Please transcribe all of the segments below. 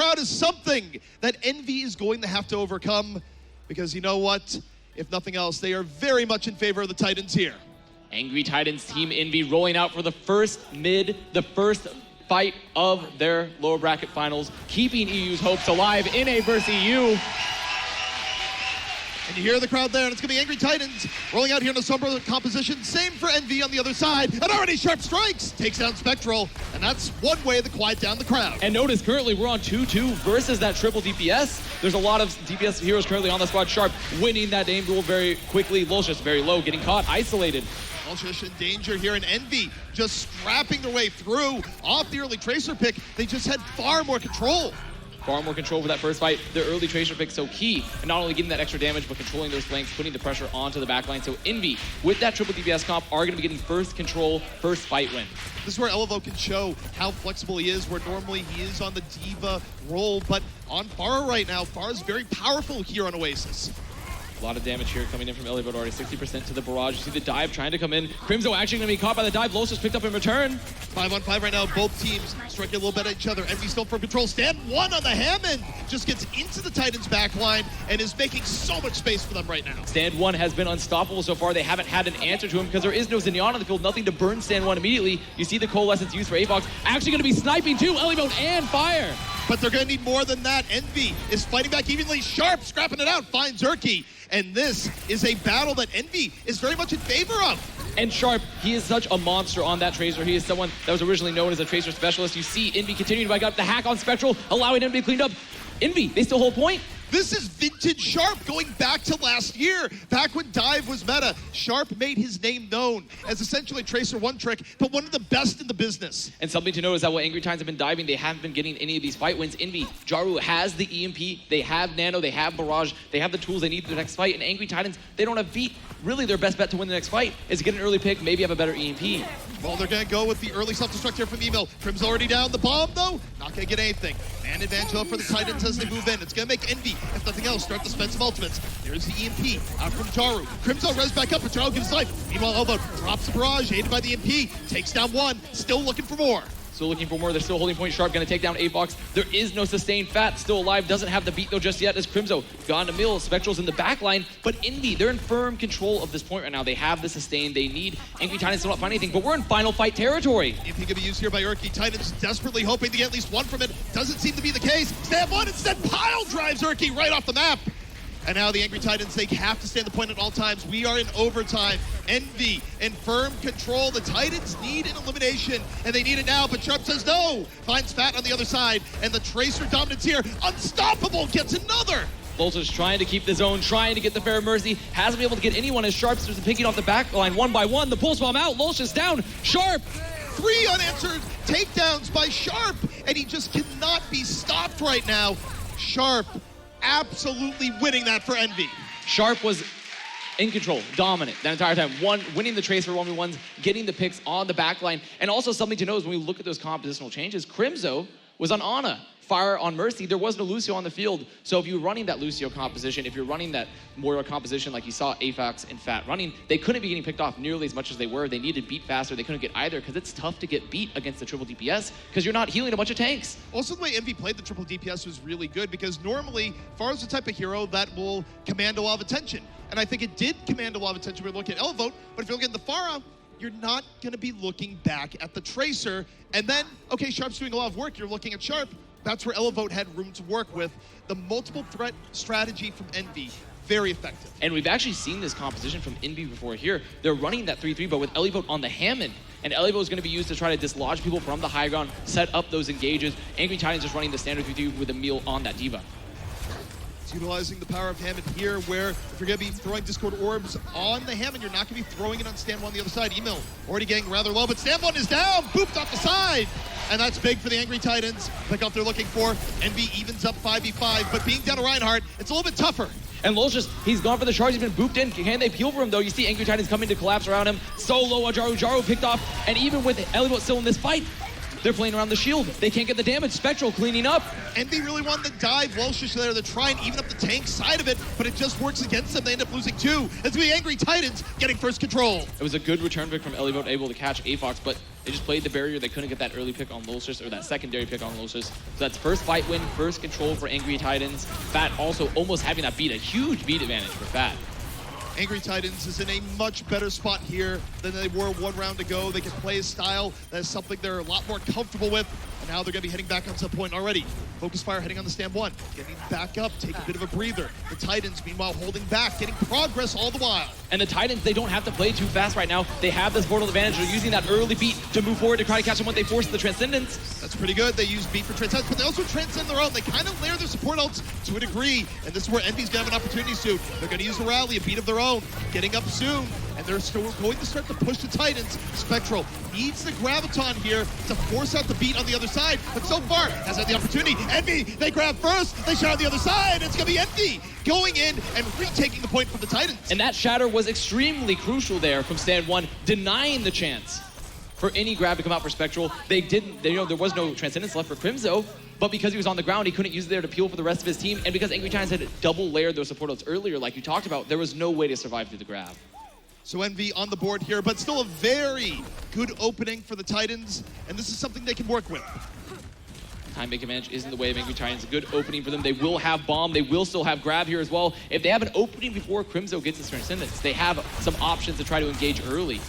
crowd is something that Envy is going to have to overcome, because you know what? If nothing else, they are very much in favor of the Titans here. Angry Titans Team Envy rolling out for the first fight of their lower bracket finals, keeping EU's hopes alive in A versus EU. And you hear the crowd there, and it's going to be Angry Titans rolling out here in a Sombra composition. Same for Envy on the other side. And already Sharp strikes, takes down Spectral, and that's one way to quiet down the crowd. And notice currently we're on 2-2 versus that triple DPS. There's a lot of DPS heroes currently on the squad. Sharp winning that aim duel very quickly. Lulcious very low, getting caught, isolated. Lulcious in danger here, and Envy just scrapping their way through. Off the early Tracer pick, they just had far more control. Far more control for that first fight. Their early Tracer pick so key, and not only getting that extra damage, but controlling those flanks, putting the pressure onto the backline. So Envy, with that triple DPS comp, are going to be getting first control, first fight win. This is where Elevo can show how flexible he is, where normally he is on the Diva role, but on Pharah right now, Pharah's very powerful here on Oasis. A lot of damage here coming in from Elliot already, 60% to the barrage. You see the dive trying to come in. Crimzo actually going to be caught by the dive. Los is picked up in return. 5-on-5 right now, both teams striking a little bit at each other. Envy still from control. Stand one on the Hammond. Just gets into the Titans backline and is making so much space for them right now. Stand one has been unstoppable so far. They haven't had an answer to him because there is no Xeneon on the field. Nothing to burn Stand one immediately. You see the Coalescence used for AVOX. Actually going to be sniping too. Elliot and fire. But they're going to need more than that. Envy is fighting back evenly. Sharp scrapping it out. Finds Zerky. And this is a battle that Envy is very much in favor of. And Sharp, he is such a monster on that Tracer. He is someone that was originally known as a Tracer specialist. You see Envy continuing to back up the hack on Spectral, allowing him to be cleaned up. Envy, they still hold point. This is vintage Sharp going back to last year. Back when Dive was meta, Sharp made his name known as essentially Tracer one trick, but one of the best in the business. And something to note is that while Angry Titans have been diving, they haven't been getting any of these fight wins. Envy, Jaru has the EMP, they have Nano, they have Barrage, they have the tools they need for the next fight, and Angry Titans, they don't have beat. Really their best bet to win the next fight is to get an early pick, maybe have a better EMP. Well, they're gonna go with the early self-destruct here from Emo. Crim's already down. The bomb, though, not gonna get anything. Man advantage for the Titans as they move in. It's gonna make Envy, if nothing else, start the defensive ultimates. There's the EMP out from Jaru. Crim's res back up, but Jaru gives life. Meanwhile, Elbow drops the barrage, aided by the EMP, takes down one, still looking for more. Still looking for more. They're still holding point. Sharp going to take down AVOX. There is no sustained Fat. Still alive. Doesn't have the beat though just yet as Crimzo gone to mill. Spectral's in the back line. But Envy, they're in firm control of this point right now. They have the sustain they need. Angry Titans still not find anything, but we're in final fight territory. EMP can be used here by Urki. Titans desperately hoping to get at least one from it. Doesn't seem to be the case. Stab one instead. Pile drives Urki right off the map. And now the Angry Titans, they have to stay on the point at all times. We are in overtime. Envy in firm control. The Titans need an elimination, and they need it now, but Sharp says no. Finds Fat on the other side, and the Tracer dominance here. Unstoppable gets another. Voltage trying to keep the zone, trying to get the fair mercy. Hasn't been able to get anyone as Sharp's picking off the back line one by one. The pulse bomb out. Lulcious down. Sharp. 3 unanswered takedowns by Sharp, and he just cannot be stopped right now. Sharp absolutely winning that for Envy. Sharp was in control, dominant that entire time. Winning the Tracer 1v1s, getting the picks on the back line. And also something to know is when we look at those compositional changes, Crimzo was on Ana. Fire on Mercy, there was no Lucio on the field. So if you're running that Lucio composition, if you're running that Moira composition like you saw AFAX and Fat running, they couldn't be getting picked off nearly as much as they were. They needed beat faster. They couldn't get either because it's tough to get beat against the triple DPS because you're not healing a bunch of tanks. Also, the way Envy played the triple DPS was really good because normally Pharah's the type of hero that will command a lot of attention. And I think it did command a lot of attention when we look at Elevote, but if you're looking at the Pharah, you're not going to be looking back at the Tracer. And then, okay, Sharp's doing a lot of work. You're looking at Sharp. That's where Elevote had room to work with. The multiple threat strategy from Envy, very effective. And we've actually seen this composition from Envy before here. They're running that 3-3, but with Elevote on the Hammond. And Elevote is going to be used to try to dislodge people from the high ground, set up those engages. Angry Titans just running the standard 3-3 with a meal on that Diva. It's utilizing the power of Hammond here, where if you're going to be throwing Discord Orbs on the Hammond, you're not going to be throwing it on Stand 1 on the other side. Emil already getting rather low, but Stand 1 is down, booped off the side. And that's big for the Angry Titans. Pick up they're looking for. Envy evens up 5v5, but being down to Reinhardt, it's a little bit tougher. And Lulcious, he's gone for the charge. He's been booped in. Can they peel for him, though? You see Angry Titans coming to collapse around him. So low, Jaru picked off. And even with Elevote still in this fight, They're playing around the shield. They can't get the damage. Spectral cleaning up. Envy really wanted to dive. Loshish there. They're trying even up the tank side of it, but it just works against them. They end up losing 2. It's the Angry Titans getting first control. It was a good return pick from Ellivote, able to catch AVOX, but they just played the barrier. They couldn't get that early pick on Loshish, or that secondary pick on Loshish. So that's first fight win, first control for Angry Titans. Fat also almost having that beat, a huge beat advantage for Fat. Angry Titans is in a much better spot here than they were 1 round ago. They can play a style that is something they're a lot more comfortable with, and now they're going to be heading back on some point already. Focus Fire heading on the stand 1, getting back up, taking a bit of a breather. The Titans, meanwhile, holding back, getting progress all the while. And the Titans, they don't have to play too fast right now. They have this portal advantage. They're using that early beat to move forward to try to catch them when they force the Transcendence. That's pretty good. They use beat for Transcendence, but they also transcend their own. They kind of layer their support ults to a degree, and this is where Envy's going to have an opportunity soon. They're going to use the rally, a beat of their own, getting up soon, and they're still going to start to push the Titans. Spectral needs the Graviton here to force out the beat on the other side, but so far has had the opportunity. Envy, they grab first, they shot on the other side. It's going to be Envy going in and retaking the point from the Titans. And that shatter was extremely crucial there from stand 1, denying the chance for any grab to come out for Spectral. There was no Transcendence left for Crimzo, but because he was on the ground, he couldn't use it there to peel for the rest of his team, and because Angry Titans had double layered those support ults earlier, like you talked about, there was no way to survive through the grab. So Envy on the board here, but still a very good opening for the Titans, and this is something they can work with. Time make advantage is in the way of Angry Titans. A good opening for them. They will have bomb. They will still have grab here as well. If they have an opening before Crimzo gets his Transcendence, they have some options to try to engage early.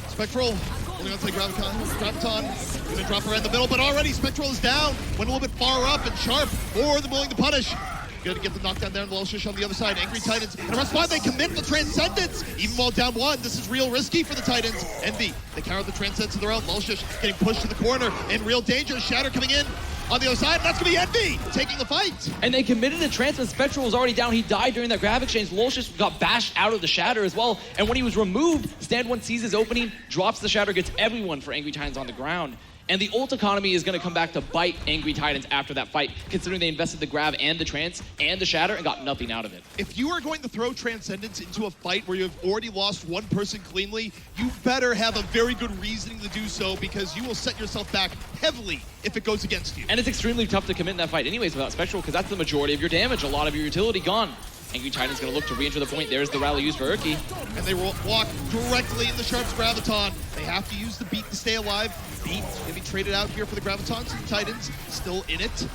Spectral holding on to the Graviton. Gonna drop her in the middle, but already Spectral is down. Went a little bit far up, and Sharp more than willing to punish. Good to get the knockdown there, and Loshish on the other side. Angry Titans, and that's why they commit the Transcendence. Even while down 1, this is real risky for the Titans. Envy, they counter the Transcendence of their own. Loshish getting pushed to the corner, in real danger. Shatter coming in on the other side, and that's gonna be Envy taking the fight. And they committed a Transcendence. Spectral was already down. He died during that grab exchange. Loshish got bashed out of the Shatter as well, and when he was removed, stand 1 sees his opening, drops the Shatter, gets everyone for Angry Titans on the ground. And the ult economy is going to come back to bite Angry Titans after that fight, considering they invested the grab and the trance and the shatter and got nothing out of it. If you are going to throw Transcendence into a fight where you have already lost 1 person cleanly, you better have a very good reasoning to do so, because you will set yourself back heavily if it goes against you. And it's extremely tough to commit in that fight anyways without Spectral, because that's the majority of your damage, a lot of your utility gone. Angry Titans going to look to re-enter the point. There's the rally used for Urki. And they will walk directly in the Sharp's Graviton. They have to use the beat to stay alive. Beat going to be traded out here for the Gravitons, and the Titans still in it.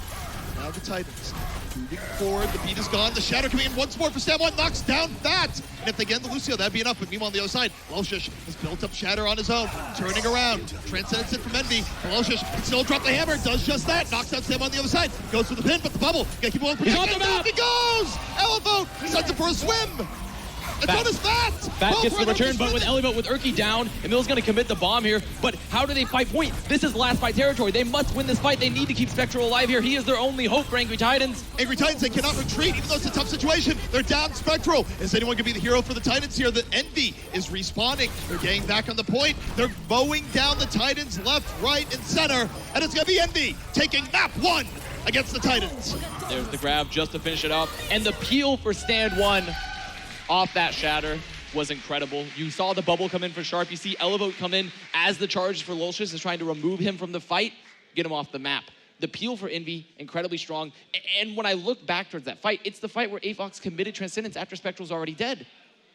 Now the Titans moving forward. The beat is gone. The Shatter coming in once more for Stab 1, knocks down Fat. And if they get into Lucio, that'd be enough. But meanwhile, on the other side, Loshish has built up Shatter on his own, turning around. Transcendence in from Envy. Loshish can still drop the hammer, does just that. Knocks down Stab on the other side. Goes for the pin, but the bubble. Gotta keep on protecting. He goes! Elevote sends him for a swim. And so does Fat! Fat gets the return, but with Ellivote with Urki down, and Mill's going to commit the bomb here. But how do they fight point? This is last fight territory. They must win this fight. They need to keep Spectral alive here. He is their only hope for Angry Titans. Angry Titans, they cannot retreat, even though it's a tough situation. They're down Spectral. Is anyone going to be the hero for the Titans here? The Envy is respawning. They're getting back on the point. They're mowing down the Titans left, right, and center. And it's going to be Envy taking map 1 against the Titans. There's the grab just to finish it up. And the peel for stand 1 off that shatter was incredible. You saw the bubble come in for Sharp. You see Ellivote come in as the charge for Loshish is trying to remove him from the fight, get him off the map. The peel for Envy, incredibly strong. And when I look back towards that fight, it's the fight where AVOX committed Transcendence after Spectral's already dead.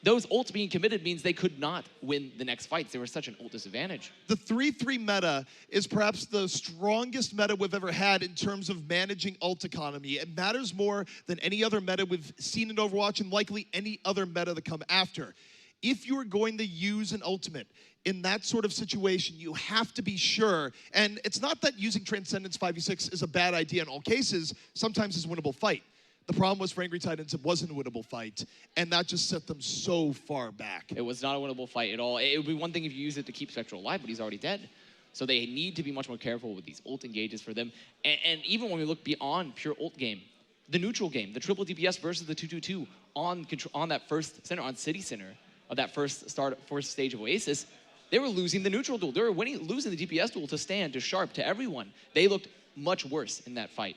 Those ults being committed means they could not win the next fights. They were such an ult disadvantage. The 3-3 meta is perhaps the strongest meta we've ever had in terms of managing ult economy. It matters more than any other meta we've seen in Overwatch, and likely any other meta to come after. If you're going to use an ultimate in that sort of situation, you have to be sure, and it's not that using Transcendence 5v6 is a bad idea in all cases. Sometimes it's a winnable fight. The problem was for Angry Titans, it wasn't a winnable fight, and that just set them so far back. It was not a winnable fight at all. It would be one thing if you use it to keep Spectral alive, but he's already dead. So they need to be much more careful with these ult engages for them. And even when we look beyond pure ult game, the neutral game, the triple DPS versus the 2-2-2 on that first center, on City Center, of that first stage of Oasis, they were losing the neutral duel. They were losing the DPS duel to Stan, to Sharp, to everyone. They looked much worse in that fight.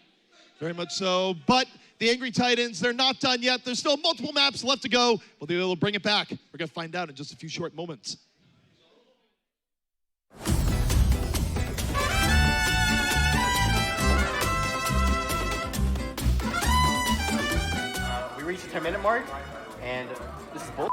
Very much so, but the Angry Titans, they're not done yet. There's still multiple maps left to go. Will they be able to bring it back? We're going to find out in just a few short moments. 10-minute mark, and this is bull.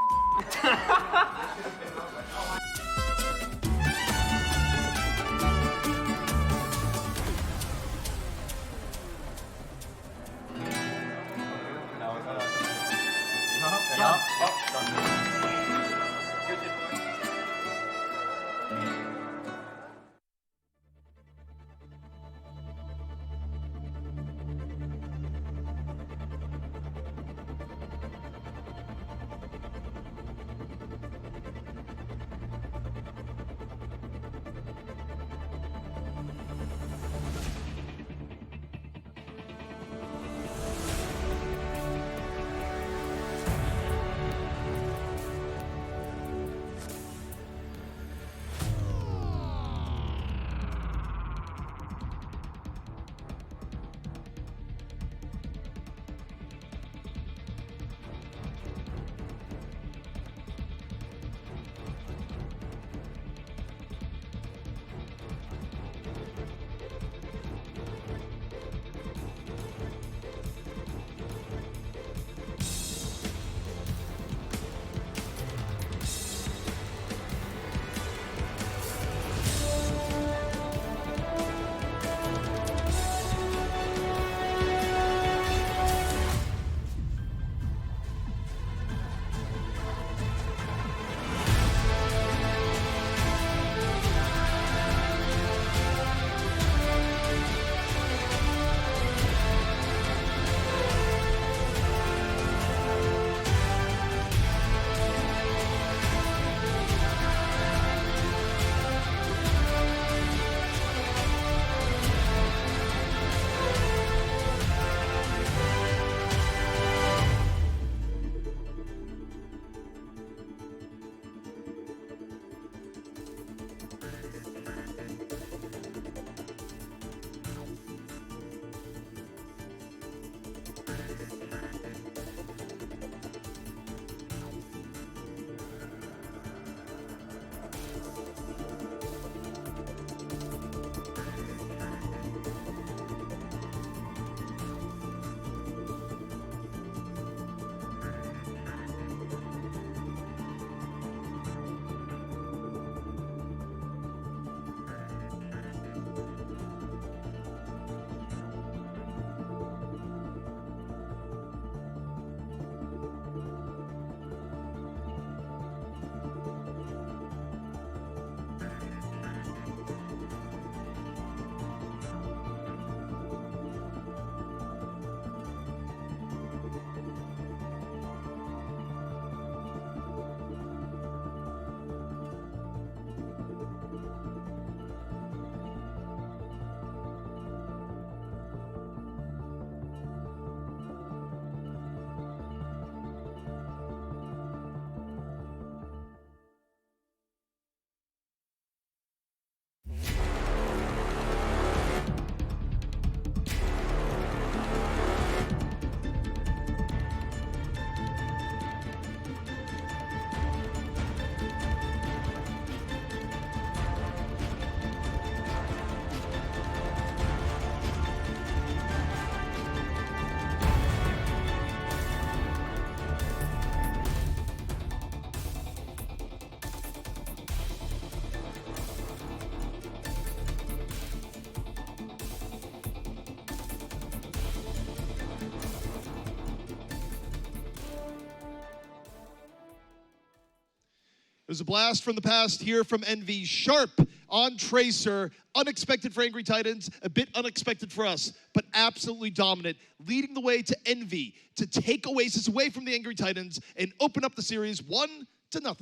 It was a blast from the past here from Envy. Sharp on Tracer. Unexpected for Angry Titans, a bit unexpected for us, but absolutely dominant, leading the way to Envy to take Oasis away from the Angry Titans and open up the series 1-0.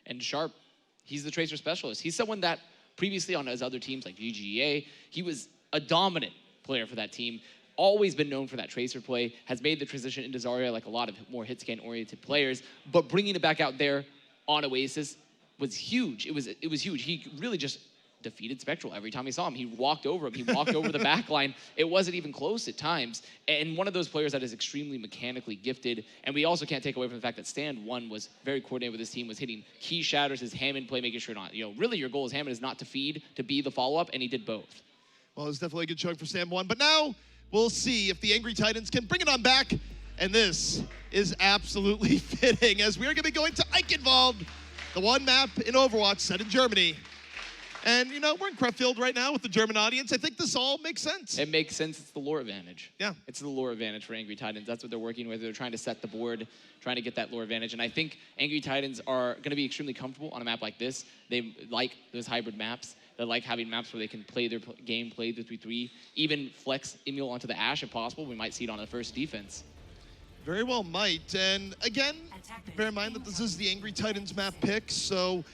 And Sharp, he's the Tracer specialist. He's someone that previously on his other teams like GGEA, he was a dominant player for that team. Always been known for that Tracer play, has made the transition into Zarya like a lot of more hit scan oriented players, but bringing it back out there on Oasis was huge. It was huge. He really just defeated Spectral every time he saw him. He walked over him. He walked over the back line. It wasn't even close at times. And one of those players that is extremely mechanically gifted. And we also can't take away from the fact that Stand 1 was very coordinated with his team, was hitting key shatters, his Hammond play, making sure not, really your goal as Hammond is not to feed, to be the follow-up, and he did both. Well, it's definitely a good chunk for Stand 1. But now we'll see if the Angry Titans can bring it on back And this is absolutely fitting, as we are going to be going to Eichenwald, the one map in Overwatch set in Germany. And, you know, we're in Krefeld right now with the German audience. I think this all makes sense. It makes sense. It's the lore advantage. Yeah. It's the lore advantage for Angry Titans. That's what they're working with. They're trying to set the board, trying to get that lore advantage. And I think Angry Titans are going to be extremely comfortable on a map like this. They like those hybrid maps. They like having maps where they can play their game, play the 3-3, even flex Emil onto the Ashe if possible. We might see it on the first defense. Very well might. And again, bear in mind that this is the Angry Titans map pick, so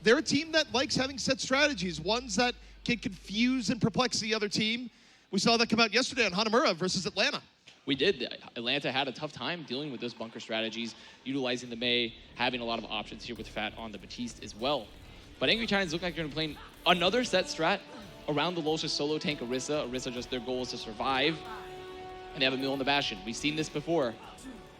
they're a team that likes having set strategies, ones that can confuse and perplex the other team. We saw that come out yesterday on Hanamura versus Atlanta. We did. Atlanta had a tough time dealing with those bunker strategies, utilizing the Mei, having a lot of options here with Fat on the Batiste as well. But Angry Titans look like they're going to be playing another set strat around the Lulz's solo tank Orisa. Orisa, just their goal is to survive, and they have a mill in the Bastion. We've seen this before.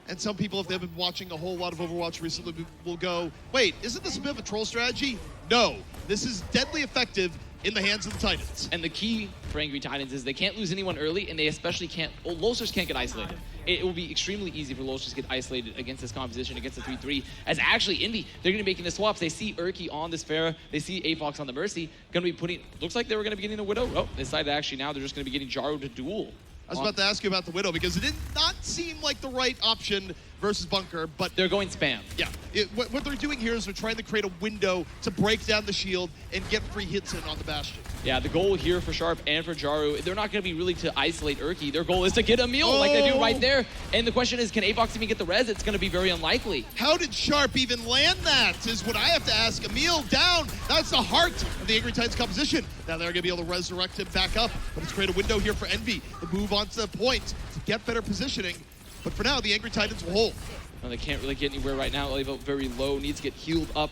And some people, if they've been watching a whole lot of Overwatch recently, will go, wait, isn't this a bit of a troll strategy? No, this is deadly effective in the hands of the Titans. And the key for Angry Titans is they can't lose anyone early, and they especially can't, Lulzers can't get isolated. It will be extremely easy for Lulzers to get isolated against this composition, against the 3-3. As actually, Envy, they're going to be making the swaps. They see Urki on this Pharah. They see Avox on the Mercy. Going to be putting, looks like they were going to be getting a Widow. Oh, they decided actually now they're just going to be getting Jaru to duel. I was about to ask you about the Widow, because it did not seem like the right option versus Bunker, but they're going spam. Yeah, what they're doing here is they're trying to create a window to break down the shield and get free hits in on the Bastion. Yeah, the goal here for Sharp and for Jaru, they're not going to be really to isolate Urki. Their goal is to get Emil like they do right there. And the question is, can Avox even get the res? It's going to be very unlikely. How did Sharp even land that is what I have to ask. Emil down. That's the heart of the Angry Titans composition. Now they're going to be able to resurrect him back up, but it's create a window here for Envy to move onto the point to get better positioning. But for now, the Angry Titans will hold. No, they can't really get anywhere right now. Level very low, needs to get healed up.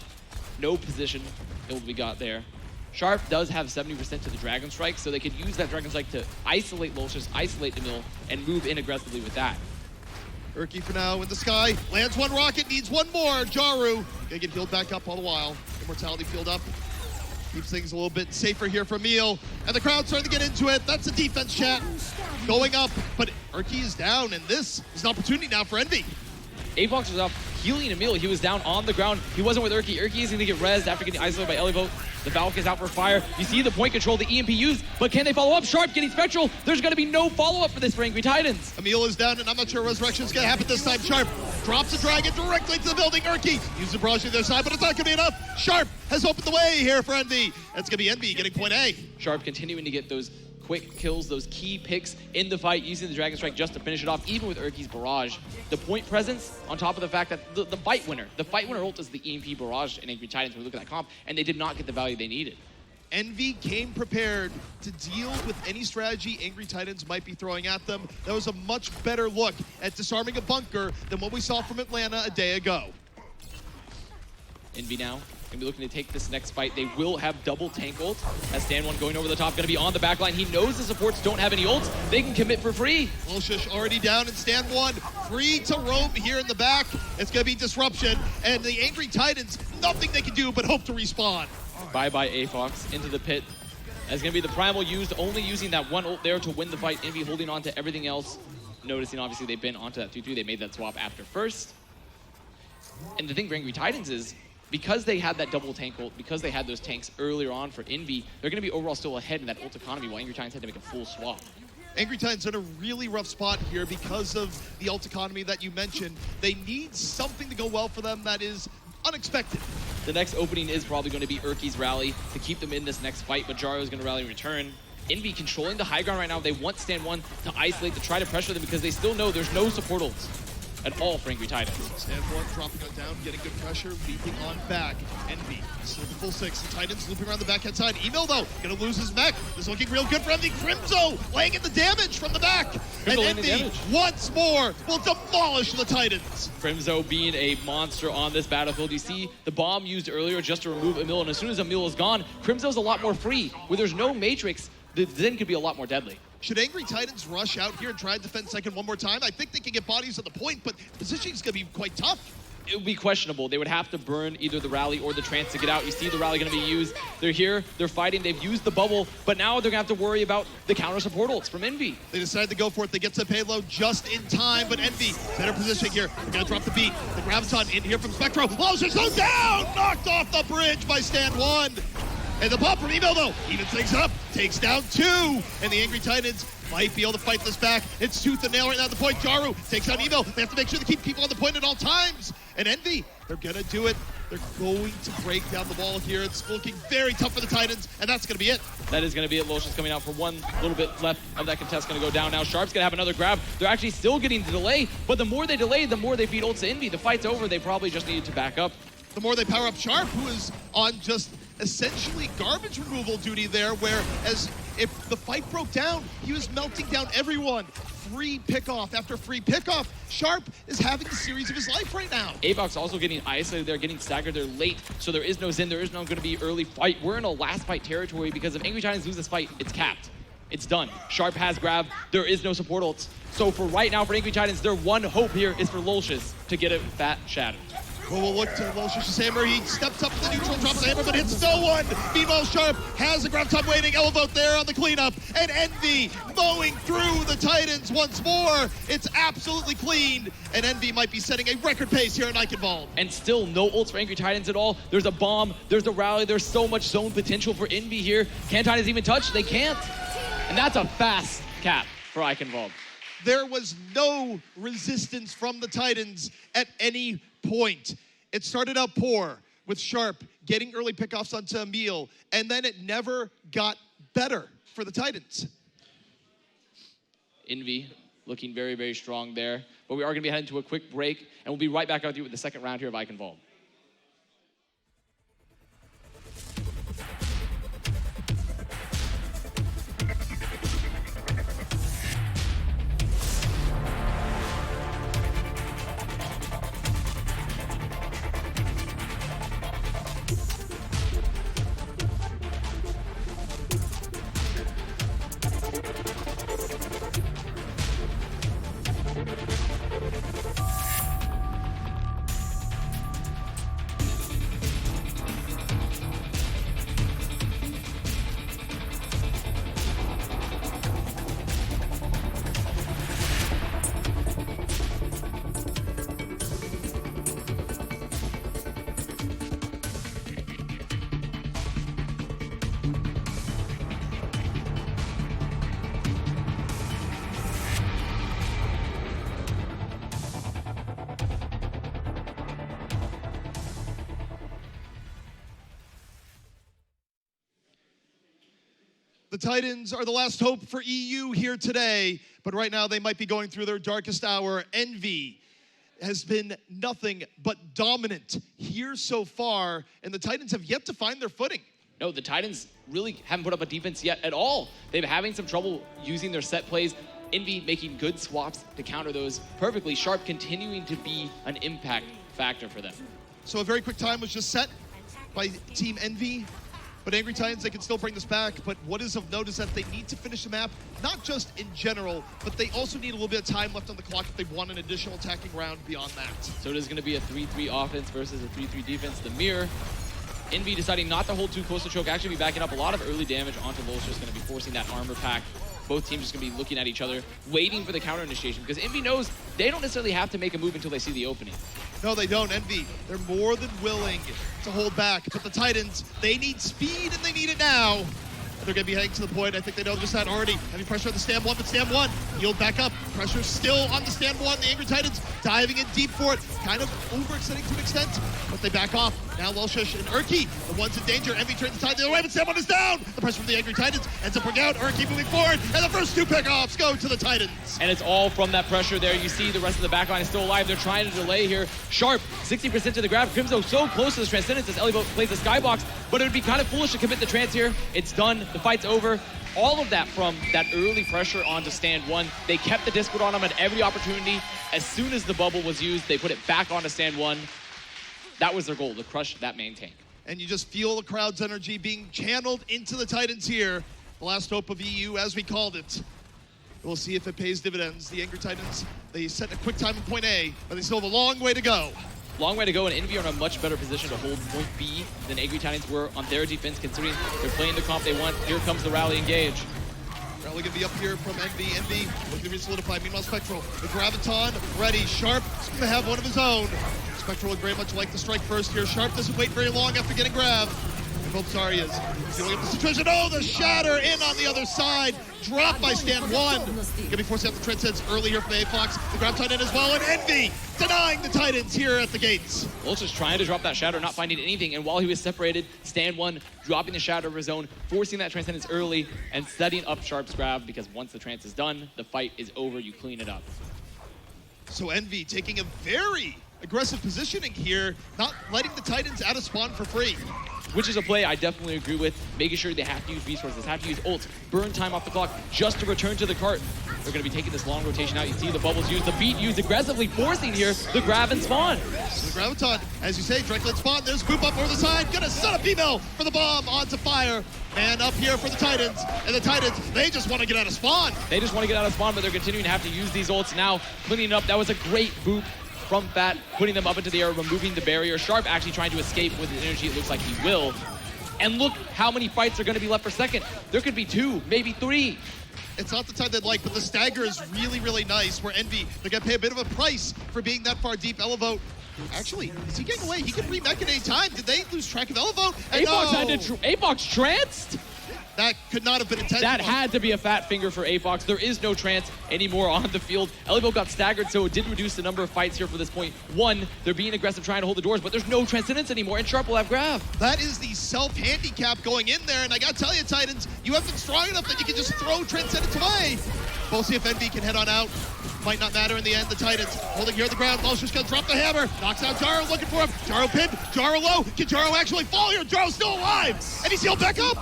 No position able to be got there. Sharp does have 70% to the Dragon Strike, so they could use that Dragon Strike to isolate Lulzers, isolate Emil, and move in aggressively with that. Urki for now in the sky, lands one rocket, needs one more. Jaru gonna get healed back up all the while. Immortality field up. Keeps things a little bit safer here for Emil. And the crowd's starting to get into it. That's the defense chat going up, but Urki is down, and this is an opportunity now for Envy. Avox was up healing Emil. He was down on the ground. He wasn't with Urki. Urki is going to get rezzed after getting isolated by Elevote. The Valk is out for fire. You see the point control, the EMP used, but can they follow up? Sharp getting Spectral. There's going to be no follow-up for this for Angry Titans. Emil is down, and I'm not sure Resurrection's going to happen this time. Sharp drops a dragon directly to the building. Urki uses the barrage to their side, but it's not going to be enough. Sharp has opened the way here for Envy. That's going to be Envy getting point A. Sharp continuing to get those quick kills, those key picks in the fight, using the Dragon Strike just to finish it off, even with Urki's barrage. The point presence, on top of the fact that the fight winner ult is the EMP barrage in Angry Titans when we look at that comp, and they did not get the value they needed. Envy came prepared to deal with any strategy Angry Titans might be throwing at them. That was a much better look at disarming a bunker than what we saw from Atlanta a day ago. Envy now gonna be looking to take this next fight. They will have double tank ult as Stan1 going over the top, gonna be on the back line. He knows the supports don't have any ults. They can commit for free. Lulzers already down, and Stan1 free to roam here in the back. It's gonna be disruption, and the Angry Titans, nothing they can do but hope to respawn. Bye-bye Avox into the pit. That's gonna be the Primal used, only using that one ult there to win the fight. Envy holding on to everything else. Noticing obviously they've been onto that 2-3. They made that swap after first. And the thing for Angry Titans is, because they had that double tank ult, because they had those tanks earlier on for Envy, they're going to be overall still ahead in that ult economy, while Angry Titans had to make a full swap. Angry Titans are in a really rough spot here because of the ult economy that you mentioned. They need something to go well for them that is unexpected. The next opening is probably going to be Urki's rally to keep them in this next fight, but Jaru is going to rally in return. Envy controlling the high ground right now. They want Stan1 to isolate, to try to pressure them, because they still know there's no support ults at all for Angry Titans. Stan1 dropping on down, getting good pressure, leaping on back. Envy, still the full 6. The Titans looping around the backhand side. Emil, though, gonna lose his mech. This is looking real good for Envy. Crimzo laying in the damage from the back. And Envy, once more, will demolish the Titans. Crimzo being a monster on this battlefield. You see the bomb used earlier just to remove Emil, and as soon as Emil is gone, Crimzo's a lot more free. Where there's no Matrix, the Zen could be a lot more deadly. Should Angry Titans rush out here and try and defend second one more time? I think they can get bodies at the point, but positioning is going to be quite tough. it would be questionable. They would have to burn either the rally or the trance to get out. You see the rally going to be used. They're here, they're fighting, they've used the bubble, but now they're going to have to worry about the counter support ults from Envy. They decided to go for it. They get to the payload just in time, but Envy, better position here. They're going to drop the beat. The Graviton in here from Spectro. Lows goes down! Knocked off the bridge by Stand 1. And the pop from Evil, though, evens things up, takes down 2, and the Angry Titans might be able to fight this back. It's tooth and nail right now at the point. Jaru takes out Evil. They have to make sure to keep people on the point at all times. And Envy, they're gonna do it. They're going to break down the wall here. It's looking very tough for the Titans, and that's gonna be it. That is gonna be it. Losha's coming out for one little bit left of that contest, gonna go down now. Sharp's gonna have another grab. They're actually still getting the delay, but the more they delay, the more they feed ults to Envy. The fight's over. They probably just needed to back up. The more they power up Sharp, who is on just essentially garbage removal duty there, whereas if the fight broke down, he was melting down everyone. Free pickoff after free pickoff. Sharp is having the series of his life right now. Avox also getting isolated. They're getting staggered. They're late, so there is no Zen. There is no going to be early fight. We're in a last fight territory because if Angry Titans lose this fight, it's capped. It's done. Sharp has grab. There is no support ults. So for right now, for Angry Titans, their one hope here is for Lolshis to get a fat shatter. Well, we'll look to Lolshish's hammer. He steps up to the neutral, drops the hammer, but hits no one. Meanwhile, Sharp has a Graviton waiting. Elevote there on the cleanup. And Envy mowing through the Titans once more. It's absolutely clean. And Envy might be setting a record pace here in Eichenwald. And still no ults for Angry Titans at all. There's a bomb. There's a rally. There's so much zone potential for Envy here. Can Titans even touch? They can't. And that's a fast cap for Eichenwald. There was no resistance from the Titans at any point. It started out poor with Sharp getting early pickoffs onto Emil, and then it never got better for the Titans. Envy looking very, very strong there. But we are going to be heading to a quick break, and we'll be right back out with you with the second round here of Eichenwald. The Titans are the last hope for EU here today, but right now they might be going through their darkest hour. Envy has been nothing but dominant here so far, and the Titans have yet to find their footing. No, the Titans really haven't put up a defense yet at all. They've been having some trouble using their set plays. Envy making good swaps to counter those perfectly. Sharp continuing to be an impact factor for them. So a very quick time was just set by Team Envy. But Angry Titans, they can still bring this back. But what is of note is that they need to finish the map, not just in general, but they also need a little bit of time left on the clock if they want an additional attacking round beyond that. So it is going to be a 3-3 offense versus a 3-3 defense. The mirror, Envy deciding not to hold too close to choke, actually be backing up a lot of early damage onto Lolshis, just going to be forcing that armor pack. Both teams just going to be looking at each other, waiting for the counter initiation, because Envy knows they don't necessarily have to make a move until they see the opening. No, they don't. Envy, they're more than willing to hold back. But the Titans, they need speed, and they need it now. They're going to be heading to the point. I think they know just that already. Having pressure on the Stand 1, but Stand 1 yield back up. Pressure still on the Stand 1. The Angry Titans diving in deep for it. Kind of overextending to an extent, but they back off. Now Lolshis and Urki, the ones in danger. Envy turns the tide the other way, but Stand 1 is down. The pressure from the Angry Titans ends up bringing out. Urki moving forward, and the first two pickoffs go to the Titans. And it's all from that pressure there. You see the rest of the backline is still alive. They're trying to delay here. Sharp, 60% to the grab. Crimzo so close to this Transcendence as Elliot plays the Skybox, but it would be kind of foolish to commit the trance here. It's done. The fight's over. All of that from that early pressure onto Stand 1. They kept the Discord on them at every opportunity. As soon as the bubble was used, they put it back onto Stand 1. That was their goal, to crush that main tank. And you just feel the crowd's energy being channeled into the Titans here. The last hope of EU, as we called it. We'll see if it pays dividends. The Angry Titans, they set a quick time in point A, but they still have a long way to go. Long way to go, and Envy are in a much better position to hold point B than Angry Titans were on their defense, considering they're playing the comp they want. Here comes the rally engage. Rally gonna be up here from Envy. Envy looking to be solidified. Meanwhile, Spectral, the Graviton ready. Sharp is gonna have one of his own. Spectral would very much like to strike first here. Sharp doesn't wait very long after getting grabbed. And both Zarya's dealing with the situation. Oh, the Shatter in on the other side. Dropped by Stand One. Gonna be forcing out the Transcends early here from AFox. The Graviton in as well, and Envy denying the Titans here at the gates. Wolf's just trying to drop that Shatter, not finding anything, and while he was separated, Stand One dropping the Shatter of his own, forcing that Transcendence early, and setting up Sharp's grab, because once the Trance is done, the fight is over, you clean it up. So Envy taking a very aggressive positioning here, not letting the Titans out of spawn for free. Which is a play I definitely agree with, making sure they have to use resources, have to use ults, burn time off the clock just to return to the cart. They're going to be taking this long rotation out. You see the bubbles used, the beat used, aggressively forcing here the grab and spawn. So the Graviton, as you say, directly at spawn. There's Boop up over the side, gonna set up female for the bomb onto fire. Man up here for the Titans, and the Titans, they just want to get out of spawn. They just want to get out of spawn, but they're continuing to have to use these ults now, cleaning it up. That was a great Boop from Fat, putting them up into the air, removing the barrier. Sharp actually trying to escape with his energy. It looks like he will. And look how many fights are going to be left for second. There could be 2, maybe 3. It's not the time they'd like, but the stagger is really, really nice, where Envy, they're going to pay a bit of a price for being that far deep. Elevote, actually, is he getting away? He can remech at any time. Did they lose track of Elevote? AVOX tranced? That could not have been intentional. That had to be a fat finger for AVOX. There is no trance anymore on the field. Elevote got staggered, so it did reduce the number of fights here for this point. 1, they're being aggressive trying to hold the doors, but there's no Transcendence anymore, and Sharp will have grab. That is the self-handicap going in there, and I gotta tell you, Titans, you have been strong enough that you can just throw Transcendence away. We'll see if Envy can head on out. Might not matter in the end. The Titans holding here on the ground. Mal's just gonna drop the hammer. Knocks out Jaro, looking for him. Jaro pinned. Jaro low. Can Jaro actually fall here? Jaro's still alive. And he's healed back up.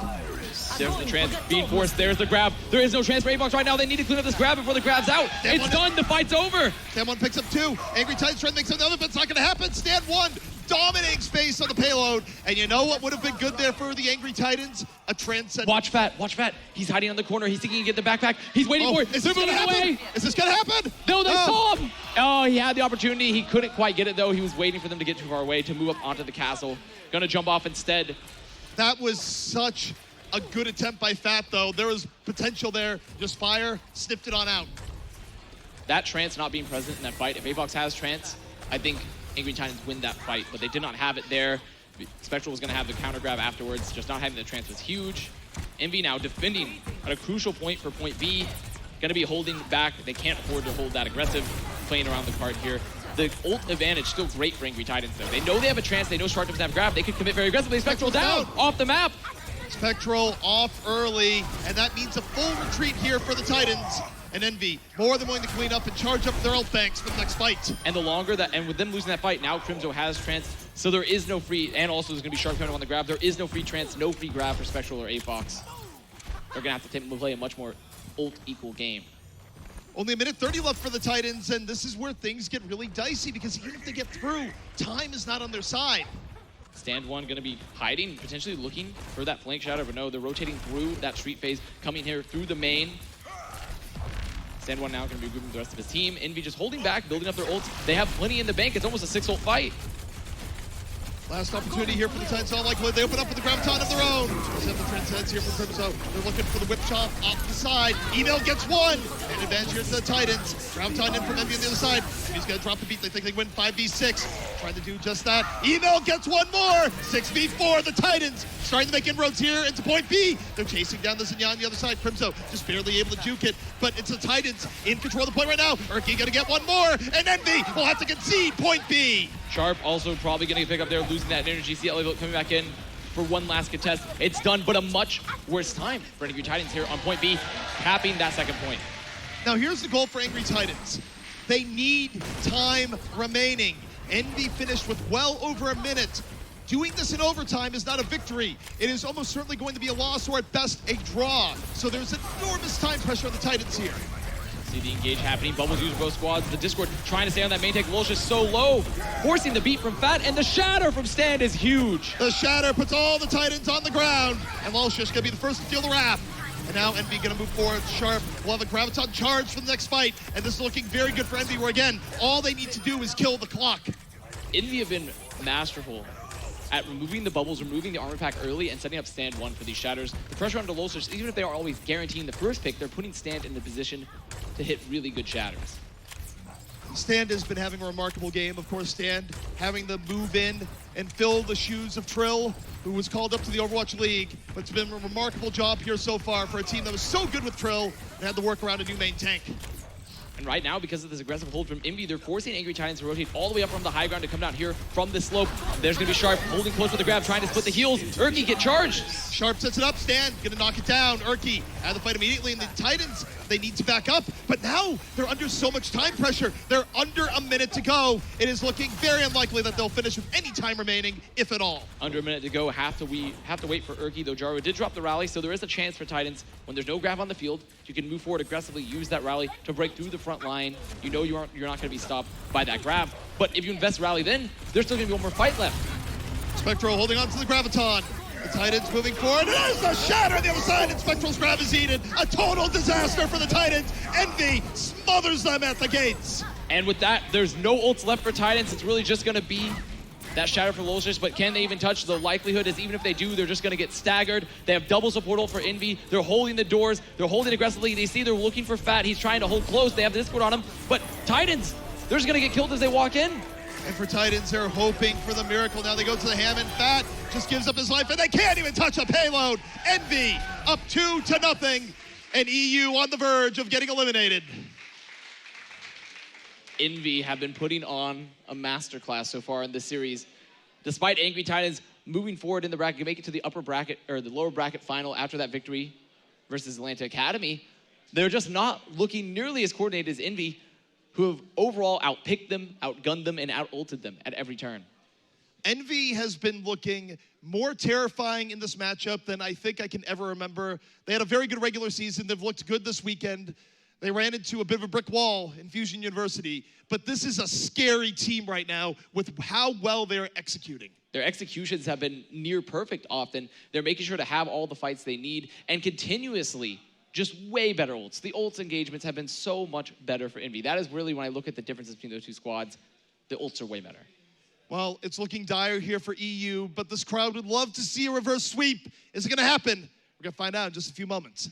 There's the trance being forced. There's the grab. There is no trance for AVOX right now. They need to clean up this grab before the grab's out. It's done. The fight's over. Stand One picks up 2. Angry Titans trying to make something of it, but it's not going to happen. Stand One dominating space on the payload. And you know what would have been good there for the Angry Titans? A Transcend. Watch Fat. Watch Fat. He's hiding on the corner. He's thinking he can get the backpack. He's waiting for it. Is this going to happen? Is this going to happen? No, they saw him. Oh, he had the opportunity. He couldn't quite get it, though. He was waiting for them to get too far away to move up onto the castle. Gonna jump off instead. That was such a good attempt by Fat, though. There was potential there. Just fire, sniffed it on out. That trance not being present in that fight, if AVOX has trance, I think Angry Titans win that fight, but they did not have it there. Spectral was going to have the counter grab afterwards. Just not having the trance was huge. Envy now defending at a crucial point for point B. Going to be holding back. They can't afford to hold that aggressive, playing around the card here. The ult advantage still great for Angry Titans, though. They know they have a trance. They know Sharp doesn't have grab. They could commit very aggressively. Spectral down, off the map. Spectral off early, and that means a full retreat here for the Titans. And Envy more than willing to clean up and charge up their ult banks for the next fight. And the longer that, and with them losing that fight, now Crimzo has trance, so there is no free, and also there's going to be Sharp coming on the grab. There is no free trance, no free grab for Spectral or AVOX. They're going to have to play a much more ult-equal game. Only a minute 30 left for the Titans, and this is where things get really dicey, because even if they get through, time is not on their side. Stand One going to be hiding, potentially looking for that flank shadow, but no, they're rotating through that street phase, coming here through the main. Stand One now going to be grouping the rest of his team. Envy just holding back, building up their ults. They have plenty in the bank. It's almost a 6-ult fight. Last opportunity here for the Titans. All likelihood they open up with the Graviton of their own. Just have the Transcends here from Crimzo. They're looking for the whip chop off the side. Email gets 1. And advantage here to the Titans. Graviton in from Envy on the other side. He's going to drop the beat. They think they win 5v6. Trying to do just that. Email gets 1 more. 6v4. The Titans starting to make inroads here into point B. They're chasing down the Zinyan on the other side. Crimzo just barely able to juke it. But it's the Titans in control of the point right now. Urki going to get 1 more. And Envy will have to concede point B. Sharp also probably going to pick up there, losing that energy. See Elliot coming back in for one last contest. It's done, but a much worse time for Angry Titans here on point B, capping that second point. Now here's the goal for Angry Titans. They need time remaining. Envy finished with well over a minute. Doing this in overtime is not a victory. It is almost certainly going to be a loss or at best a draw. So there's enormous time pressure on the Titans here. See the engage happening. Bubbles used both squads. The Discord trying to stay on that main tank. Lul's just so low, forcing the beat from Fat, and the shatter from Stand is huge. The shatter puts all the Titans on the ground, and Lul's gonna be the first to feel the wrath. And now Envy gonna move forward. Sharp will have a Graviton charge for the next fight, and this is looking very good for Envy, where again, all they need to do is kill the clock. Envy have been masterful at removing the bubbles, removing the armor pack early, and setting up stand 1 for these shatters. The pressure on the Lolsters, even if they are always guaranteeing the first pick, they're putting stand in the position to hit really good shatters. Stand has been having a remarkable game. Of course, Stand having to move in and fill the shoes of Trill, who was called up to the Overwatch League. But it's been a remarkable job here so far for a team that was so good with Trill and had to work around a new main tank. And right now, because of this aggressive hold from Envy, they're forcing Angry Titans to rotate all the way up from the high ground to come down here from the slope. There's going to be Sharp holding close with the grab, trying to split the heals. Urki get charged. Sharp sets it up, Stan gonna knock it down. Urki out of the fight immediately, and the Titans, they need to back up. But now they're under so much time pressure. They're under a minute to go. It is looking very unlikely that they'll finish with any time remaining, if at all. Under a minute to go, have to wait for Urki, though Jaro did drop the rally, so there is a chance for Titans. When there's no grab on the field, you can move forward aggressively, use that rally to break through the front line. You know you're not gonna be stopped by that grab. But if you invest rally then, there's still gonna be one more fight left. Spectral holding on to the Graviton. The Titans moving forward. There's a shatter on the other side, and Spectral's grab is eaten. A total disaster for the Titans. Envy smothers them at the gates. And with that, there's no ults left for Titans. It's really just going to be that shatter for Lolsters, but can they even touch? The likelihood is even if they do, they're just going to get staggered. They have double support ult for Envy. They're holding the doors. They're holding aggressively. They see they're looking for Fat. He's trying to hold close. They have the Discord on him. But Titans, they're just going to get killed as they walk in. And for Titans, they're hoping for the miracle. Now they go to the Hammond. Fat just gives up his life, and they can't even touch a payload. Envy up 2-0, and EU on the verge of getting eliminated. Envy have been putting on a masterclass so far in this series. Despite Angry Titans moving forward in the bracket, make it to the upper bracket or the lower bracket final after that victory versus Atlanta Academy, they're just not looking nearly as coordinated as Envy, who have overall outpicked them, outgunned them, and out-ulted them at every turn. Envy has been looking more terrifying in this matchup than I think I can ever remember. They had a very good regular season. They've looked good this weekend. They ran into a bit of a brick wall in Fusion University, but this is a scary team right now with how well they're executing. Their executions have been near perfect often. They're making sure to have all the fights they need and continuously just way better ults. The ults engagements have been so much better for Envy. That is really when I look at the differences between those two squads, the ults are way better. Well, it's looking dire here for EU, but this crowd would love to see a reverse sweep. Is it gonna happen? We're gonna find out in just a few moments.